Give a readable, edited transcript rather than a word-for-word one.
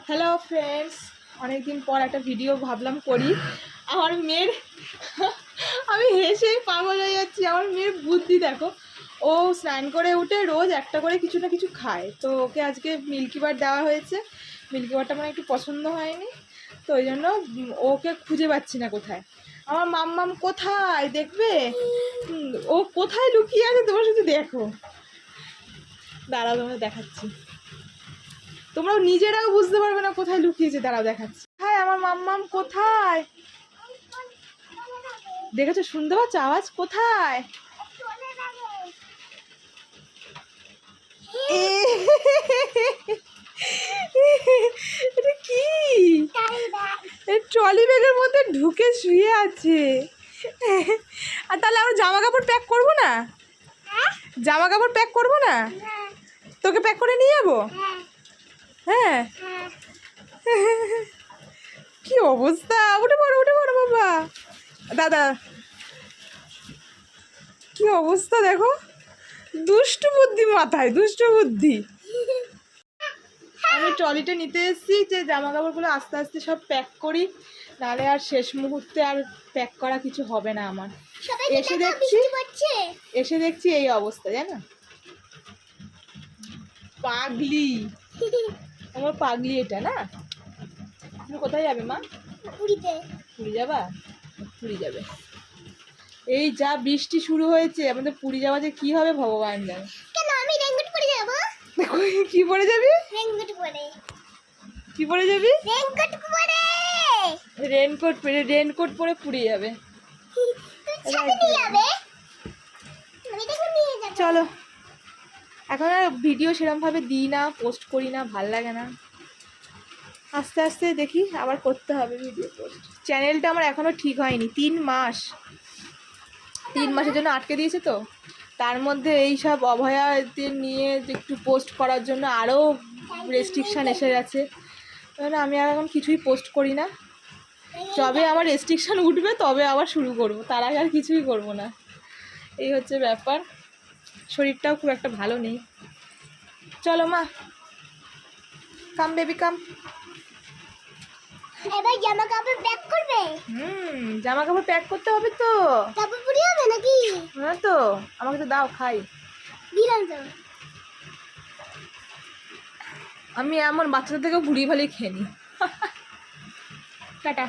Hello friends, অনেকদিন পর একটা ভিডিও ভাবলাম করি। আমার মেয়ের আমি হেসেই পাগল হয়ে যাচ্ছি। আমার মেয়ের বুদ্ধি দেখো, ও স্নান করে উঠে রোজ একটা করে কিছু না কিছু খায়। তো ওকে আজকে মিল্কি বার দেওয়া হয়েছে। মিল্কি বারটা আমার একটু পছন্দ হয়নি, তো ওই জন্য ওকে খুঁজে পাচ্ছি না কোথায়। আমার মাম্মাম কোথায় দেখবে, ও কোথায় লুকিয়ে আছে তোমরা শুধু দেখো। দাঁড়াও তোমরা দেখাচ্ছি, তোমরাও নিজেরাও বুঝতে পারবে না কোথায় লুকিয়েছে। দাঁড়াও দেখাচ্ছি। হ্যাঁ, আমার মাম্মাম কোথায় দেখেছো? শুনতে পাচ্ছ আওয়াজ? কোথায়? এটা কি? ট্রলি ব্যাগের মধ্যে ঢুকে শুয়ে আছে। আর তাহলে আমরা জামা কাপড় প্যাক করবো না? জামা কাপড় প্যাক করবো না? তোকে প্যাক করে নিয়ে যাবো? হ্যাঁ। কি অবস্থা! উঠে পড়ো, উঠে পড়ো বাবা। দাদা, কি অবস্থা দেখো, দুষ্টু বুদ্ধি মাথায়, দুষ্টু বুদ্ধি। আমি ট্রলিটা নিতে এসেছি যে জামা কাপড়গুলো আস্তে আস্তে সব প্যাক করি, নাহলে আর শেষ মুহূর্তে আর প্যাক করা কিছু হবে না আমার। এসে দেখছি এই অবস্থা, জানো? পাগলি, আমার পাগলি এটা না। তুমি কোথায় যাবে মা? পুরীতে। পুরী যাবা? পুরী যাবে। এই যা বৃষ্টি শুরু হয়েছে, আমাদের পুরী যাওয়া যে কি হবে ভগবান জানে। কেন আমি রেইনকোট পরে যাব? কি পরে যাবি? রেইনকোট পরে। কি পরে যাবি? রেইনকোট পরে। রেনকোট পরে? রেনকোট পরে পুরী যাবে? তুই সাথে নিয়ে যাবে? আমি দেখো নিয়ে যাব। চলো, এখন আর ভিডিও সেরকমভাবে দিই না, পোস্ট করি না, ভাল লাগে না। আস্তে আস্তে দেখি আবার করতে হবে ভিডিও পোস্ট। চ্যানেলটা আমার এখনও ঠিক হয়নি। 3 মাসের জন্য আটকে দিয়েছে, তো তার মধ্যে এই সব অভয়াদের নিয়ে একটু পোস্ট করার জন্য আরও রেস্ট্রিকশান এসে গেছে। তাহলে আমি আর এখন কিছুই পোস্ট করি না। যবে আমার রেস্ট্রিকশান উঠবে তবে আবার শুরু করব, তার আগে আর কিছুই করব না। এই হচ্ছে ব্যাপার। শরীরটাও খুব একটা ভালো নেই। চলো মা, কাম বেবি কাম। এবার জামা কাপড় প্যাক করবে? জামা কাপড় প্যাক করতে হবে তো। তারপর পুরি হবে নাকি? হ্যাঁ তো, আমাকে তো দাও খাই। বিরান যাও। আমি এমন বাচ্চাদের থেকেও ঘুরিয়ে ভালিয়ে খেয়ে নিই। টাটা।